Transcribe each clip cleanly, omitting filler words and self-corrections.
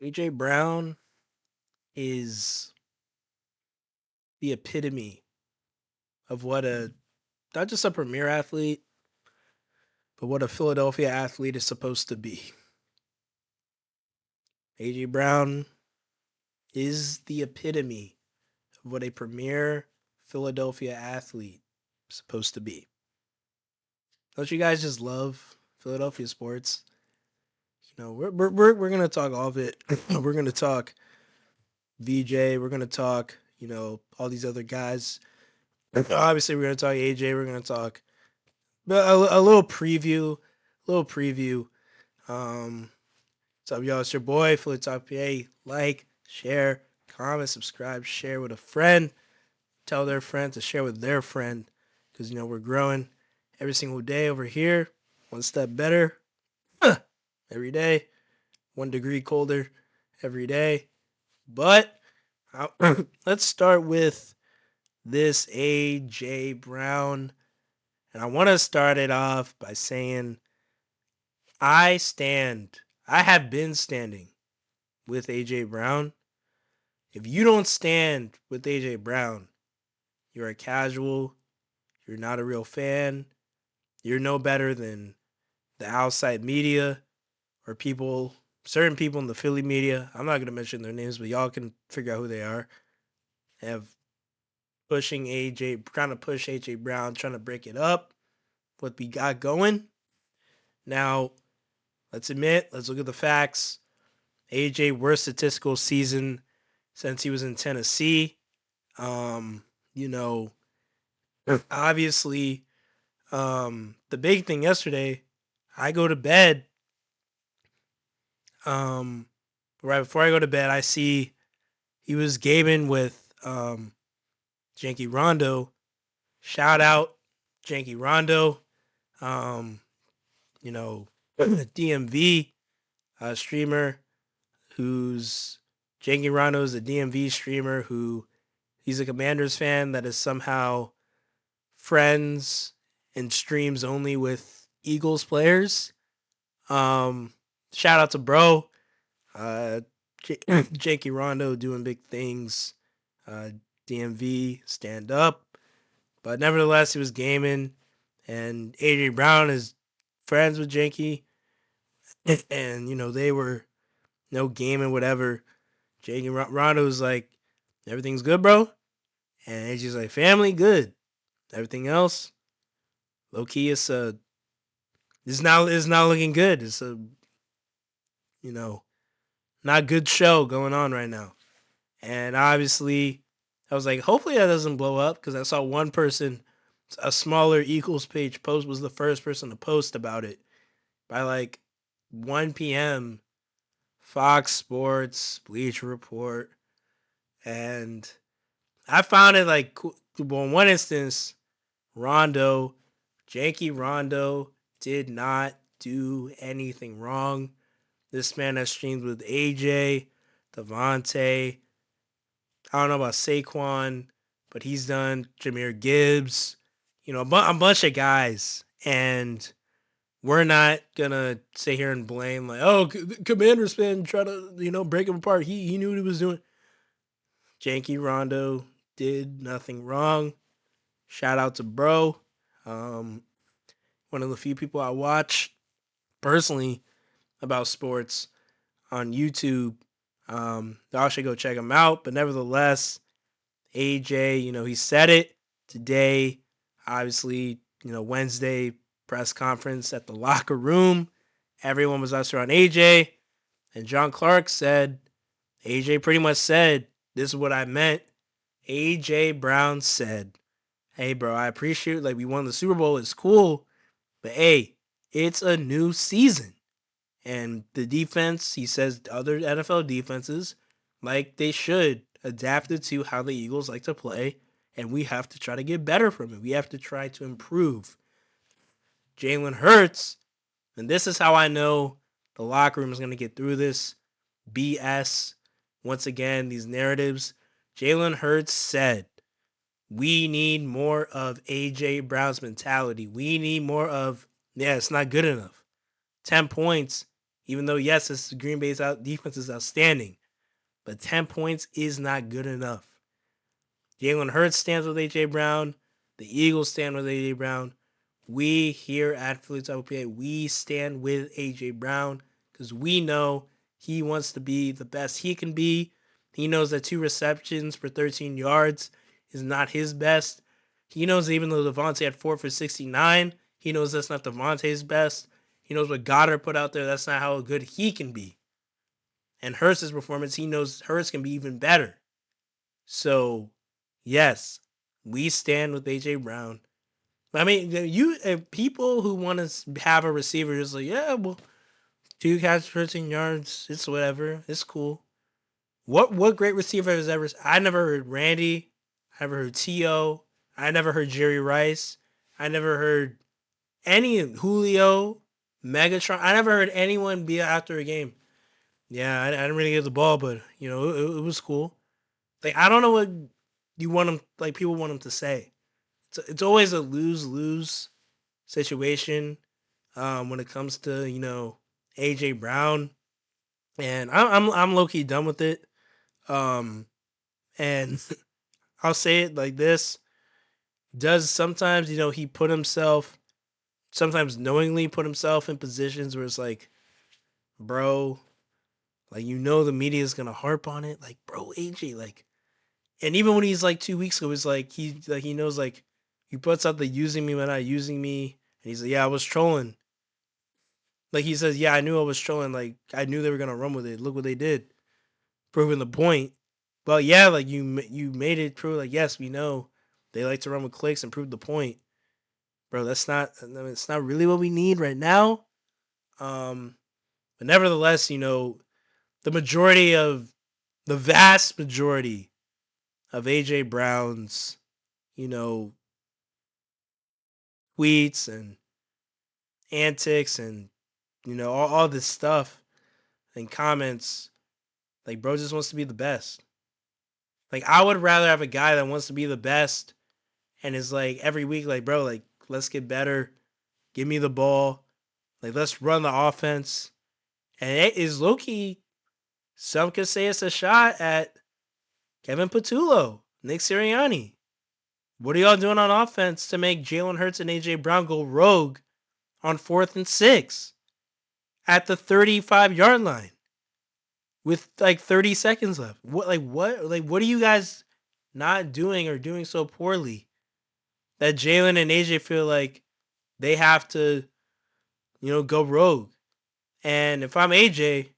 AJ Brown is the epitome of what a not just a premier athlete, but what a Philadelphia athlete is supposed to be. AJ Brown is the epitome of what a premier Philadelphia athlete is supposed to be. Don't you guys just love Philadelphia sports? We're gonna talk all of it. We're gonna talk VJ. We're gonna talk all these other guys. Obviously, we're gonna talk AJ. We're gonna talk a little preview, little preview. Um, what's up, y'all? It's your boy Philly Talk PA. Like, share, comment, subscribe, share with a friend. Tell their friend to share with their friend, because we're growing every single day over here, one step better every day, 1 degree colder every day. But let's start with this AJ Brown, and I want to start it off by saying I stand. I have been standing with AJ Brown. If you don't stand with AJ Brown, you're a casual, you're not a real fan, you're no better than the outside media or certain people in the Philly media. I'm not going to mention their names, but y'all can figure out who they are. Have pushing AJ, trying to push AJ Brown, trying to break it up, what we got going. Now, let's look at the facts. AJ worst statistical season since he was in Tennessee. Um, you know, obviously, the big thing yesterday, I go to bed. Um, right before I go to bed, I see he was gaming with Janky Rondo. Shout out Janky Rondo. Um, DMV streamer who's Janky Rondo is a DMV streamer who he's a Commanders fan that is somehow friends and streams only with Eagles players. Um, Shout out to bro. Uh, Jakey Rondo doing big things. Uh, DMV stand up. But nevertheless, he was gaming, and AJ Brown is friends with Janky, and they were no gaming, whatever. Janky Rondo was like, "Everything's good, bro," and AJ's like, "Family good. Everything else, low key, it's not looking good. It's a you know not good show going on right now." And obviously, I was like, hopefully that doesn't blow up because I saw one person, a smaller Eagles page post was the first person to post about it by like 1 p.m. Fox Sports, Bleacher Report, and I found it like cool. Well, in one instance, Rondo, Janky Rondo did not do anything wrong. This man has streamed with AJ, Devontae. I don't know about Saquon, but he's done Jameer Gibbs. A bunch of guys, and we're not gonna sit here and blame like, oh, the Commanders fan try to break him apart. He knew what he was doing. Janky Rondo did nothing wrong. Shout out to bro. Um, One of the few people I watch personally about sports on YouTube. Y'all should go check him out. But nevertheless, AJ, he said it today. Obviously, Wednesday press conference at the locker room. Everyone was ushered on AJ. And John Clark said, AJ pretty much said, this is what I meant. AJ Brown said, hey, bro, I appreciate we won the Super Bowl. It's cool. But hey, it's a new season. And the defense, he says, other NFL defenses, like they should, adapt it to how the Eagles like to play. And we have to try to get better from it. We have to try to improve. Jalen Hurts, and this is how I know the locker room is going to get through this BS. Once again, these narratives. Jalen Hurts said, we need more of AJ Brown's mentality. We need more of, yeah, it's not good enough. 10 points. Even though yes, this Green Bay's defense is outstanding, but 10 points is not good enough. Jalen Hurts stands with AJ Brown. The Eagles stand with AJ Brown. We here at Philly Top PA, we stand with AJ Brown because we know he wants to be the best he can be. He knows that 2 receptions for 13 yards is not his best. He knows even though Devontae had 4 for 69, he knows that's not Devontae's best. He knows what Goddard put out there. That's not how good he can be. And Hurts' performance, he knows Hurts can be even better. So, yes, we stand with AJ Brown. I mean, you people who want to have a receiver just like, yeah, well, 2 catches, 13 yards, it's whatever, it's cool. What great receiver has ever? I never heard Randy. I never heard T.O. I never heard Jerry Rice. I never heard any Julio, Megatron. I never heard anyone be after a game. Yeah, I didn't really get the ball, but it was cool. Like I don't know what you want them like people want them to say. It's always a lose lose situation when it comes to AJ Brown, and I'm low key done with it. And I'll say it like this: does sometimes he put himself, sometimes knowingly put himself in positions where it's like, bro, like the media is gonna harp on it, like bro AJ, like, and even when he's like 2 weeks ago, it's like he knows like he puts out the using me but not using me, and he's like, yeah, I was trolling. Like he says, yeah, I knew I was trolling. Like I knew they were gonna run with it. Look what they did, proving the point. But yeah, like you made it prove like yes, we know they like to run with clicks and prove the point, bro. That's not. I mean, it's not really what we need right now. Um, but nevertheless, the majority of the vast majority of AJ Brown's you know tweets and antics and all this stuff and comments, like bro just wants to be the best. Like I would rather have a guy that wants to be the best and is like every week, like bro, like let's get better. Give me the ball. Like let's run the offense. And it is low key. Some could say it's a shot at Kevin Patullo, Nick Sirianni. What are y'all doing on offense to make Jalen Hurts and AJ Brown go rogue on 4th and 6 at the 35-yard line with like 30 seconds left? What are you guys not doing or doing so poorly that Jalen and AJ feel like they have to, go rogue? And if I'm AJ,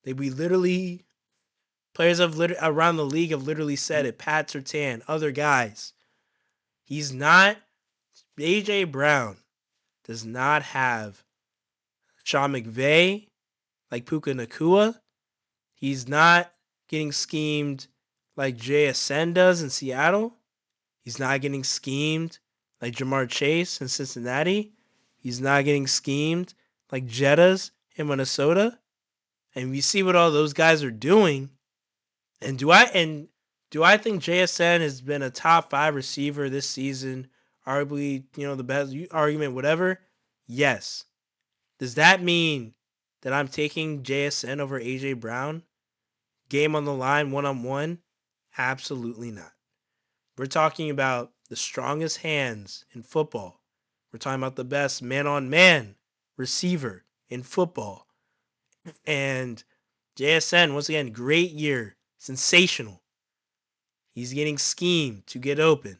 we literally players around the league have literally said it. Pat Surtain, other guys. He's not AJ Brown does not have Sean McVay like Puka Nakua. He's not getting schemed like JSN does in Seattle. He's not getting schemed like Jamar Chase in Cincinnati. He's not getting schemed like Jettas in Minnesota. And we see what all those guys are doing. And do I think JSN has been a top 5 receiver this season? Arguably, the best argument, whatever. Yes. Does that mean that I'm taking JSN over AJ Brown? Game on the line, 1-on-1? Absolutely not. We're talking about the strongest hands in football. We're talking about the best man-on-man receiver in football. And JSN, once again, great year. Sensational. He's getting schemed to get open.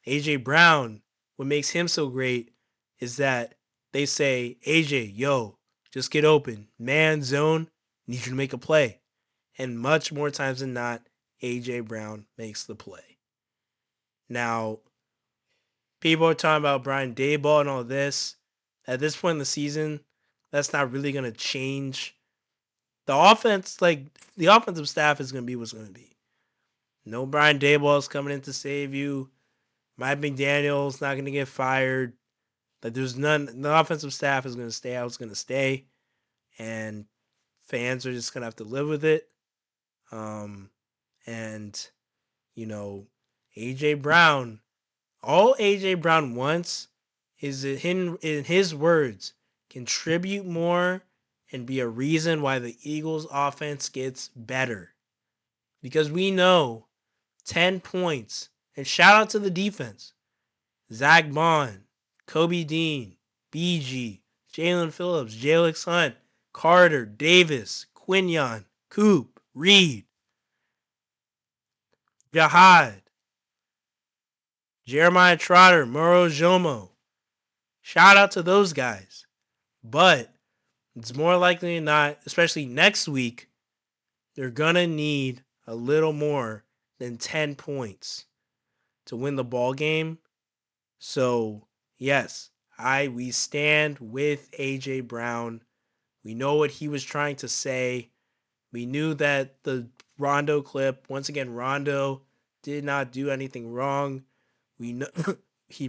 AJ Brown, what makes him so great is that they say, AJ, yo, just get open. Man, zone, need you to make a play. And much more times than not, AJ Brown makes the play. Now, people are talking about Brian Daboll and all this. At this point in the season, that's not really going to change. The offense, like, the offensive staff is going to be what's going to be. No Brian Daboll is coming in to save you. Mike McDaniel's not going to get fired. Like, there's none. The offensive staff is going to stay out. It's going to stay. And fans are just going to have to live with it. And, AJ Brown, all AJ Brown wants is in his words, contribute more and be a reason why the Eagles offense gets better. Because we know 10 points, and shout out to the defense. Zach Bond, Kobe Dean, BG, Jalen Phillips, Jalix Hunt, Carter, Davis, Quinion, Coop, Reed, Jahad, Jeremiah Trotter, Moro Jomo. Shout out to those guys. But it's more likely than not, especially next week, they're going to need a little more than 10 points to win the ball game. So, yes, we stand with AJ Brown. We know what he was trying to say. We knew that the Rondo clip, once again, Rondo did not do anything wrong. We know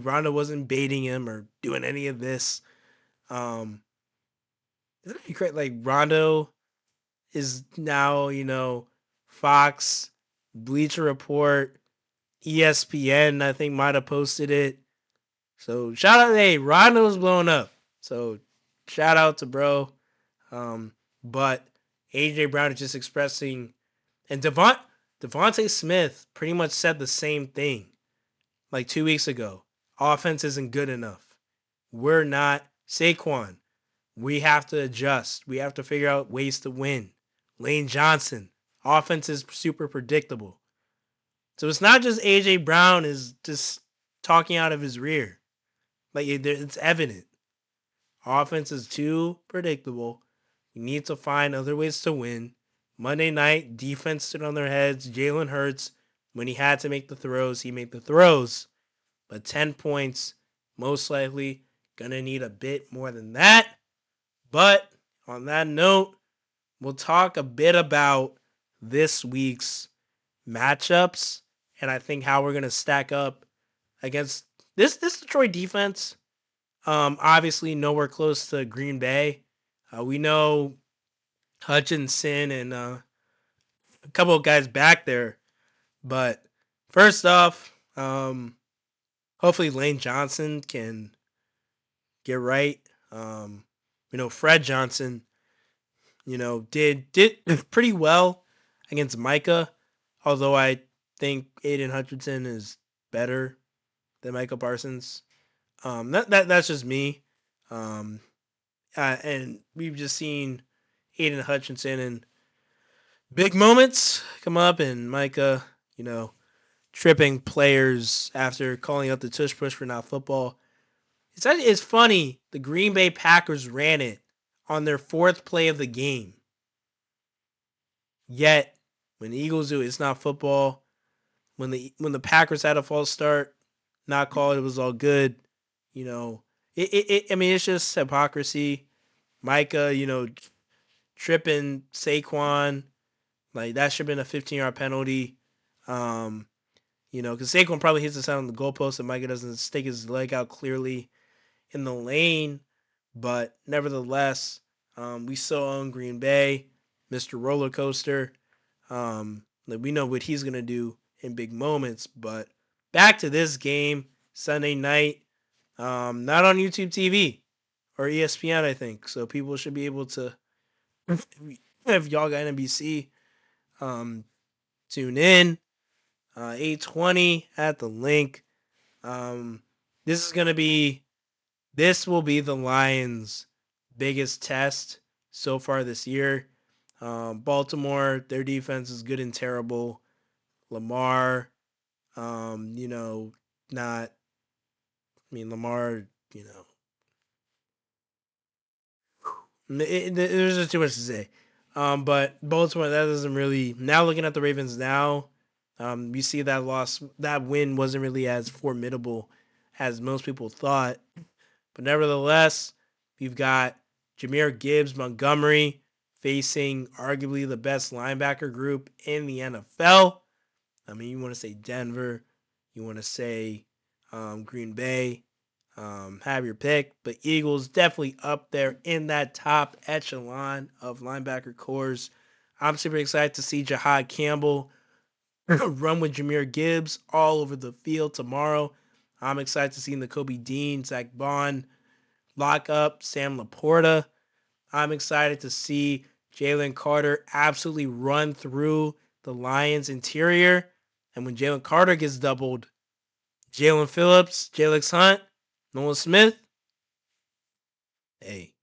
Rondo wasn't baiting him or doing any of this. Isn't it great? Like Rondo is now, Fox, Bleacher Report, ESPN, I think might have posted it. So shout out, hey, Rondo's blowing up. So shout out to bro. But AJ Brown is just expressing, and Devontae Smith pretty much said the same thing like 2 weeks ago. Offense isn't good enough. We're not Saquon. We have to adjust. We have to figure out ways to win. Lane Johnson, offense is super predictable. So it's not just AJ Brown is just talking out of his rear. Like it's evident. Offense is too predictable. We need to find other ways to win. Monday night, defense stood on their heads. Jalen Hurts, when he had to make the throws, he made the throws. But 10 points, most likely, gonna need a bit more than that. But on that note, we'll talk a bit about this week's matchups and I think how we're gonna stack up against this Detroit defense. Obviously nowhere close to Green Bay. We know Hutchinson and a couple of guys back there, but first off, hopefully Lane Johnson can get right. Fred Johnson, did pretty well against Micah, although I think Aiden Hutchinson is better than Micah Parsons. That's just me. Um, and we've just seen Aiden Hutchinson in big moments come up, and Micah, tripping players after calling out the tush push for not football. It's funny. The Green Bay Packers ran it on their fourth play of the game. Yet, when the Eagles do it, it's not football. When the Packers had a false start, not called, it was all good. I mean, it's just hypocrisy. Micah, tripping Saquon, like that should have been a 15-yard penalty. Because Saquon probably hits the side on the goalpost and Micah doesn't stick his leg out clearly in the lane. But nevertheless, we still own Green Bay, Mr. Roller Coaster. We know what he's gonna do in big moments. But back to this game, Sunday night, not on YouTube TV or ESPN, I think. So people should be able to, if y'all got NBC, tune in. 8:20 at the link. Um, this is gonna be this will be the Lions' biggest test so far this year. Baltimore, their defense is good and terrible. Lamar, not. I mean, Lamar, there's just too much to say. But Baltimore, that doesn't really. Now looking at the Ravens now, you see that win wasn't really as formidable as most people thought. But nevertheless, we've got Jahmyr Gibbs, Montgomery facing arguably the best linebacker group in the NFL. I mean, you want to say Denver, you want to say Green Bay, have your pick. But Eagles definitely up there in that top echelon of linebacker cores. I'm super excited to see Jahad Campbell run with Jahmyr Gibbs all over the field tomorrow. I'm excited to see the Kobe Dean, Zach Bond lock up Sam Laporta. I'm excited to see Jalen Carter absolutely run through the Lions interior. And when Jalen Carter gets doubled, Jalen Phillips, Jalen Hunt, Nolan Smith, hey,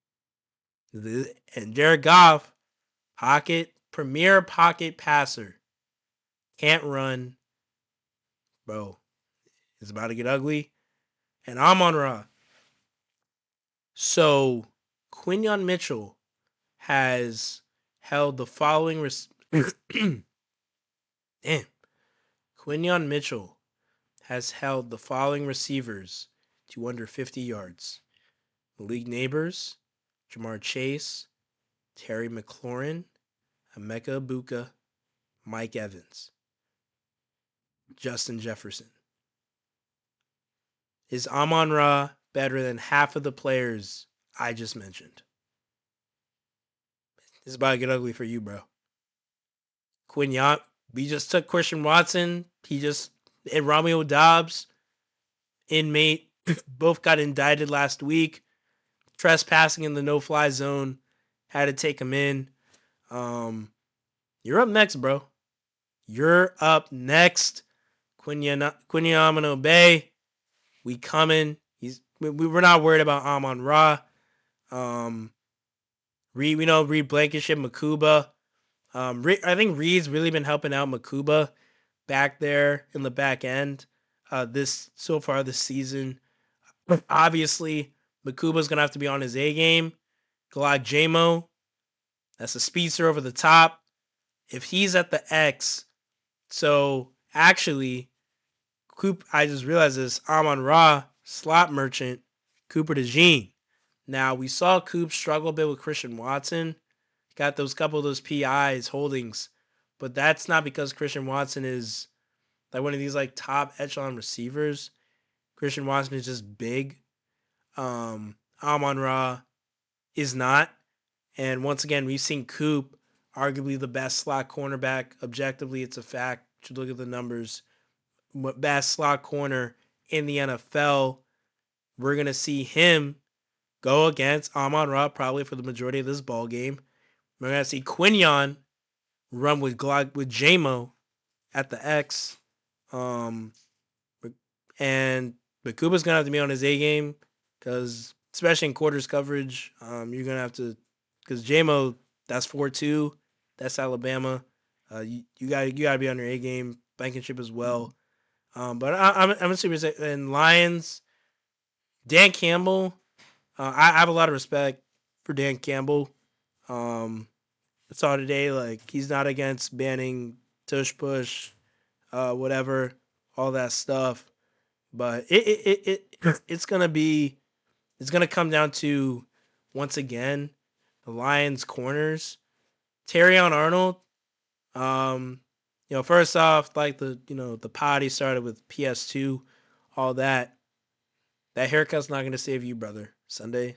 and Jared Goff, premier pocket passer, can't run, bro. It's about to get ugly. And I'm on Ra. So Quinyon Mitchell has held the following. Damn. Quinyon Mitchell has held the following receivers to under 50 yards: Malik Neighbors, Jamar Chase, Terry McLaurin, Emeka Ibuka, Mike Evans, Justin Jefferson. Is Amon Ra better than half of the players I just mentioned? It's about to get ugly for you, bro. Quinyon, we just took Christian Watson. And Romeo Dobbs, inmate, both got indicted last week. Trespassing in the no-fly zone. Had to take him in. You're up next, bro. You're up next. Quinyon Bay. We coming. We're not worried about Amon Ra. We know Reed Blankenship, Makuba. I think Reed's really been helping out Makuba back there in the back end. This season. Obviously, Makuba's gonna have to be on his A game. Glad Jamo, that's a speedster over the top. If he's at the X, so actually, I just realized this. Amon Ra, slot merchant, Cooper DeJean. Now we saw Coop struggle a bit with Christian Watson. Got those couple of those PIs holdings, but that's not because Christian Watson is like one of these like top echelon receivers. Christian Watson is just big. Amon Ra is not. And once again, we've seen Coop, arguably the best slot cornerback. Objectively, it's a fact. You should look at the numbers. Best slot corner in the NFL. We're going to see him go against Amon Ra probably for the majority of this ball game. We're going to see Quinyon run with Jamo at the X. And Bakuba's going to have to be on his A game because, especially in quarters coverage, you're going to have to, because Jamo, that's 4-2. That's Alabama. You got to be on your A game. Blankenship as well. But I'm super excited. And Lions, Dan Campbell, I have a lot of respect for Dan Campbell. I saw today, like, he's not against banning tush push, whatever, all that stuff. But it's gonna come down to, once again, the Lions corners. Terrion Arnold, first off, like the potty started with PS2, all that. That haircut's not gonna save you, brother. Sunday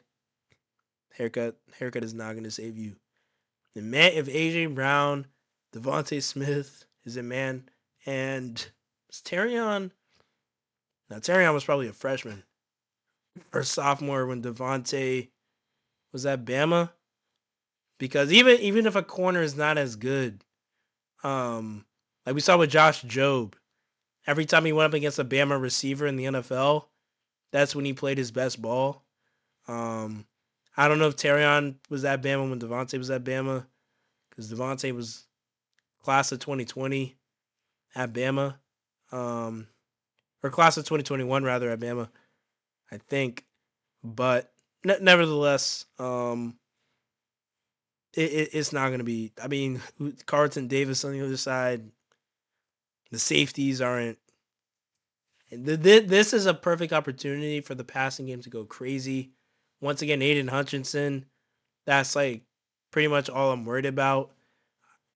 haircut is not gonna save you. The man, if AJ Brown, Devontae Smith is a man, and Terrion. Now Terrion was probably a freshman or sophomore when Devontae was at Bama. Because even if a corner is not as good, like we saw with Josh Jobe, every time he went up against a Bama receiver in the NFL, that's when he played his best ball. I don't know if Terrion was at Bama when Devontae was at Bama, because Devontae was class of 2020 at Bama, or class of 2021 rather at Bama, I think. But nevertheless, it's not going to be. I mean, Carlton Davis on the other side. The safeties aren't. This is a perfect opportunity for the passing game to go crazy. Once again, Aiden Hutchinson. That's like pretty much all I'm worried about.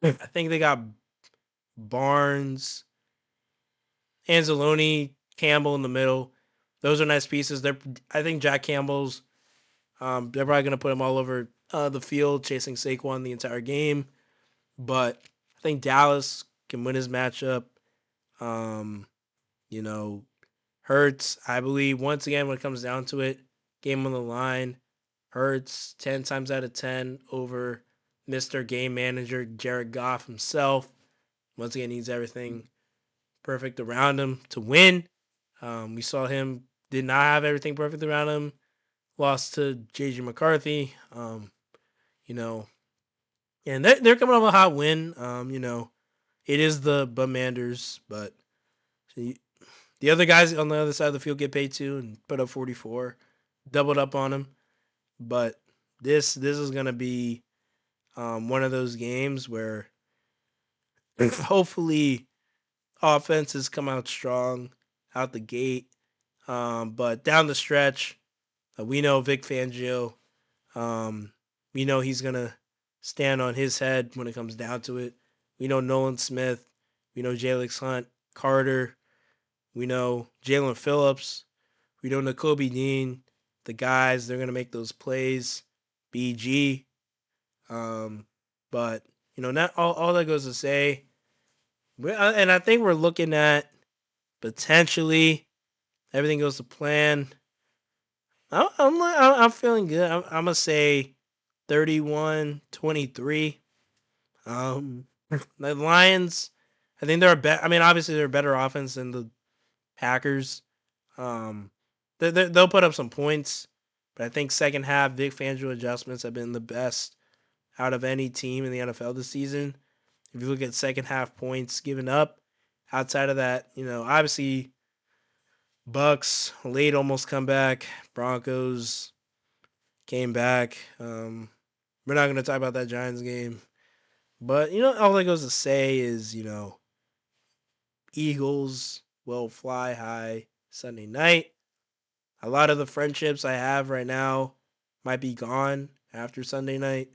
I think they got Barnes, Anzalone, Campbell in the middle. Those are nice pieces. I think Jack Campbell's. They're probably going to put him all over the field, chasing Saquon the entire game. But I think Dallas can win his matchup. You know, Hurts, I believe, once again, when it comes down to it, game on the line. Hurts 10 times out of 10 over Mr. Game Manager Jared Goff himself. Once again, needs everything perfect around him to win. We saw him did not have everything perfect around him. Lost to JJ McCarthy. You know, and they're coming off a hot win. It is the Bummanders, but the other guys on the other side of the field get paid too and put up 44, doubled up on them. But this is gonna be one of those games where hopefully offenses come out strong out the gate. But down the stretch, we know Vic Fangio. Um, we know he's gonna stand on his head when it comes down to it. We know Nolan Smith. We know Jalen Hunt, Carter. We know Jalen Phillips. We know N'Kobe Dean. The guys, they're gonna make those plays. BG. Um, but not all that goes to say. And I think we're looking at potentially everything goes to plan. I'm feeling good. I'm gonna say 31-23. The Lions, I think they're a better. I mean, obviously they're a better offense than the Packers. Um, they'll put up some points, but I think second half Vic Fangio adjustments have been the best out of any team in the NFL this season. If you look at second half points given up, outside of that, obviously Bucks late almost come back. Broncos came back. We're not going to talk about that Giants game, but all that goes to say is Eagles will fly high Sunday night. A lot of the friendships I have right now might be gone after Sunday night.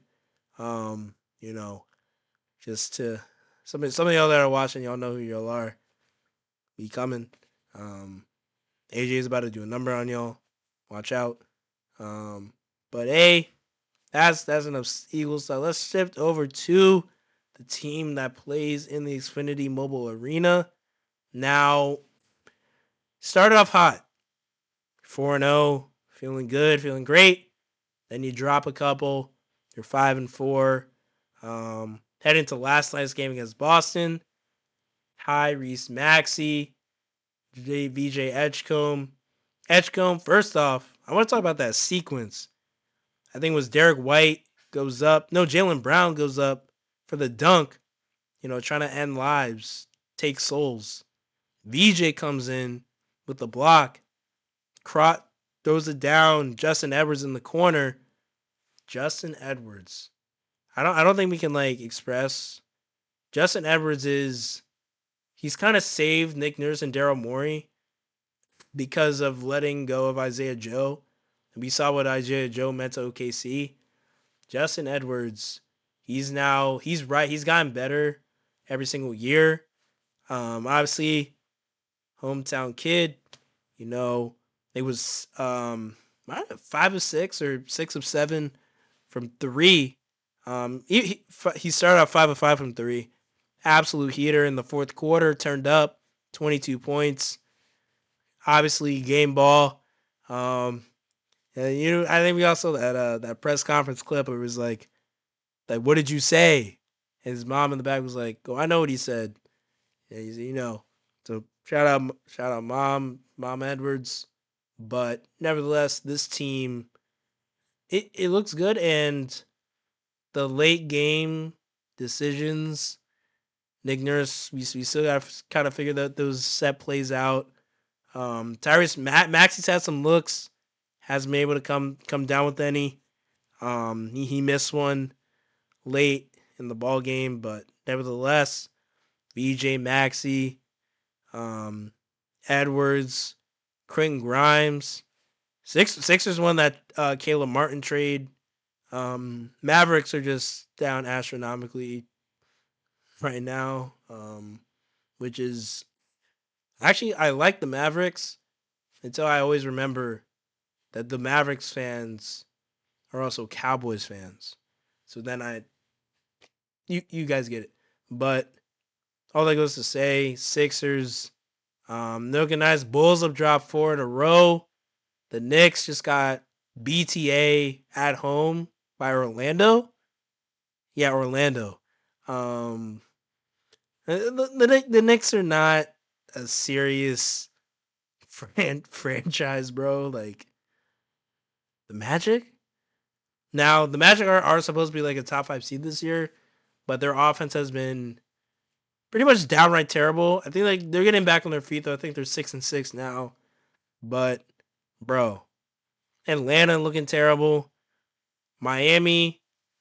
Um, you know, just to some of y'all that are watching, y'all know who y'all are. Be coming. Um, AJ is about to do a number on y'all. Watch out. Um, but hey, that's enough Eagles stuff. Let's shift over to the team that plays in the Xfinity Mobile Arena. Now, started off hot, 4-0, feeling good, feeling great. Then you drop a couple. You're 5-4. Head into last night's game against Boston. Tyrese Maxey, VJ Edgecombe. Edgecombe, first off, I want to talk about that sequence. I think it was Derek White goes up. No, Jalen Brown goes up for the dunk, trying to end lives, take souls. VJ comes in with the block. Crot throws it down. Justin Edwards in the corner. Justin Edwards. I don't think we can express. Justin Edwards he's kind of saved Nick Nurse and Daryl Morey because of letting go of Isaiah Joe. And we saw what Isaiah Joe meant to OKC. Justin Edwards, he's right. He's gotten better every single year. Obviously, hometown kid. You know, it was 5 of 6 or 6 of 7 from three. He started out 5 of 5 from three. Absolute heater in the fourth quarter. Turned up 22 points. Obviously, game ball. And I think we also that press conference clip where it was like, what did you say? And his mom in the back was like, "Oh, I know what he said." Yeah, So shout out, mom Edwards. But nevertheless, this team, it looks good, and the late game decisions, Nick Nurse, we still got to kind of figure that those set plays out. Tyrese Maxey's had some looks, hasn't been able to come down with any. He missed one late in the ball game, but nevertheless, BJ Maxey, um, Edwards, Quentin Grimes, Sixers won that Caleb Martin trade. Mavericks are just down astronomically right now, which is actually I like the Mavericks until I always remember that the Mavericks fans are also Cowboys fans. So then you guys get it. But all that goes to say, Sixers, no good nice. Bulls have dropped 4 in a row. The Knicks just got BTA at home by Orlando. Yeah, Orlando. Um, the Knicks are not a serious franchise, bro. Like the Magic. Now the Magic are supposed to be like a top 5 seed this year, but their offense has been pretty much downright terrible. I think like they're getting back on their feet though. I think they're 6-6 now. But bro, Atlanta looking terrible. Miami,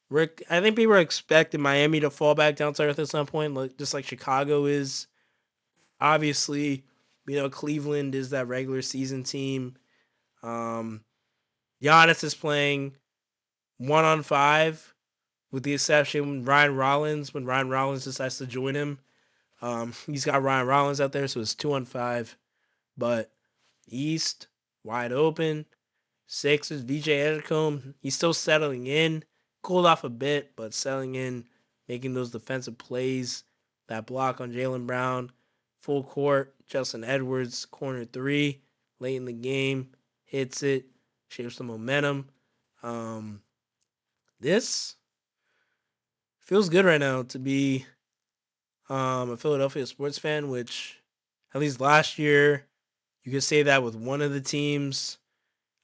Rick. I think people are expecting Miami to fall back down to earth at some point, like just like Chicago is. Obviously, Cleveland is that regular season team. Um, Giannis is playing 1-on-5, with the exception when Ryan Rollins decides to join him. He's got Ryan Rollins out there, so it's 2-on-5. But East wide open. Sixers, VJ Edgecombe, he's still settling in. Cooled off a bit, but settling in, making those defensive plays. That block on Jaylen Brown. Full court, Justin Edwards, corner three, late in the game, hits it, shapes the momentum. Um, this feels good right now to be a Philadelphia sports fan, which at least last year you could say that with one of the teams.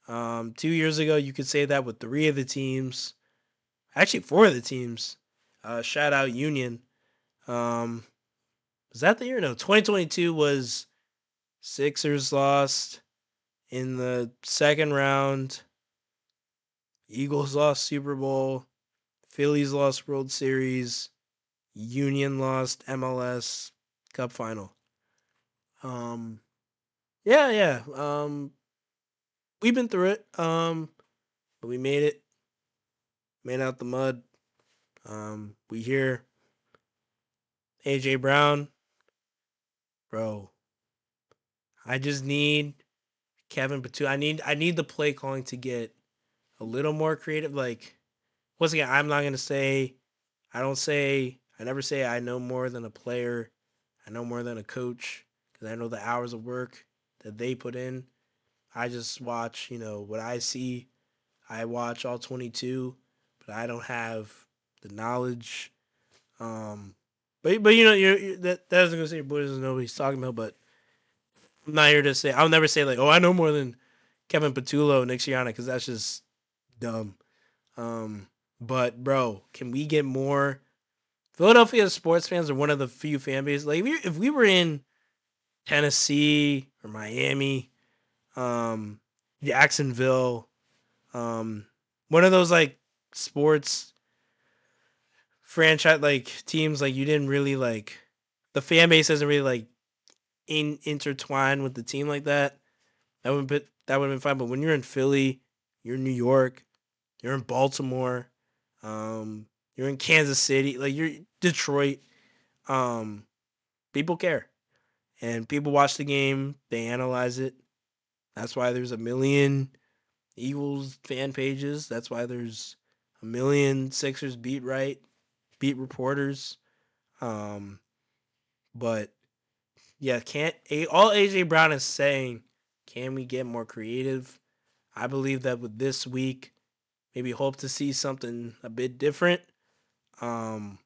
2 years ago, you could say that with three of the teams. Actually, four of the teams. Shout out Union. Um, was that the year? No, 2022 was Sixers lost in the second round. Eagles lost Super Bowl. Phillies lost World Series. Union lost MLS Cup final. Um, yeah, yeah. We've been through it. But we made it. Made out the mud. We here. AJ Brown, bro. I just need Kevin Batu. I need the play calling to get a little more creative. Like once again, I'm not gonna say I never say I know more than a player. I know more than a coach because I know the hours of work that they put in. I just watch, what I see. I watch all 22, but I don't have the knowledge. Um, but that doesn't gonna say your boy doesn't know what he's talking about. But I'm not here to say. I'll never say like, oh, I know more than Kevin Patullo, Nick Sirianni, because that's just dumb. Um, but bro, can we get more? Philadelphia sports fans are one of the few fan bases. Like if we were in Tennessee or Miami, um, Jacksonville, um, one of those like sports franchise like teams, like you didn't really like the fan base doesn't really like intertwine with the team like that. That would have been fine. But when you're in Philly, you're in New York, you're in Baltimore, you're in Kansas City, like you're Detroit. Um, People care, and people watch the game. They analyze it. That's why there's a million Eagles fan pages. That's why there's a million Sixers beat reporters. Um, but yeah, can't all AJ Brown is saying, can we get more creative? I believe that with this week, maybe hope to see something a bit different. Um,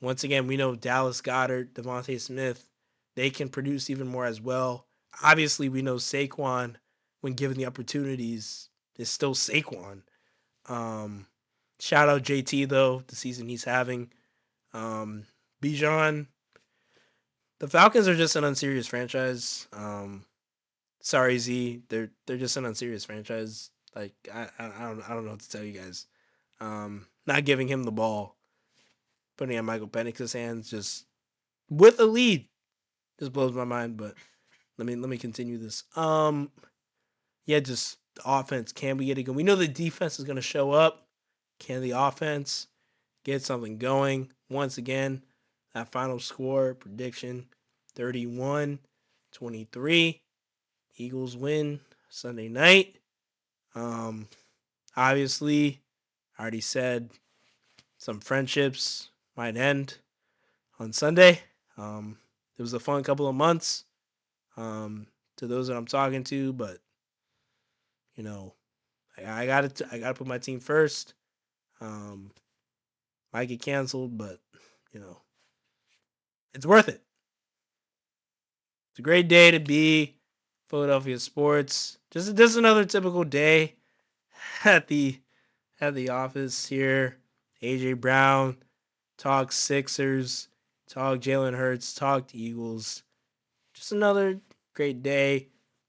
Once again, we know Dallas Goddard, Devontae Smith, they can produce even more as well. Obviously, we know Saquon, when given the opportunities, is still Saquon. Um, Shout out JT though, the season he's having. Bijan, the Falcons are just an unserious franchise. Sorry Z, they're just an unserious franchise. Like I don't know what to tell you guys. Not giving him the ball, putting it in Michael Penix's hands, just with a lead, just blows my mind. But let me continue this. Yeah, just the offense. Can we get it going? We know the defense is going to show up. Can the offense get something going? Once again, that final score prediction 31-23. Eagles win Sunday night. Um, Obviously, I already said some friendships might end on Sunday. It was a fun couple of months to those that I'm talking to, but you know, I gotta put my team first. Um, Might get canceled, but you know it's worth it. It's a great day to be Philadelphia sports. Just another typical day at the office here. AJ Brown talk Sixers, talk Jalen Hurts, talk Eagles. Just another great day.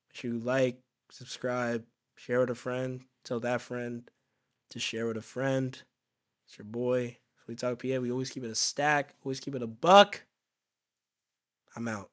Make sure you like, subscribe, share with a friend, tell that friend to share with a friend. It's your boy, Philly Talk PA. We always keep it a stack, always keep it a buck. I'm out.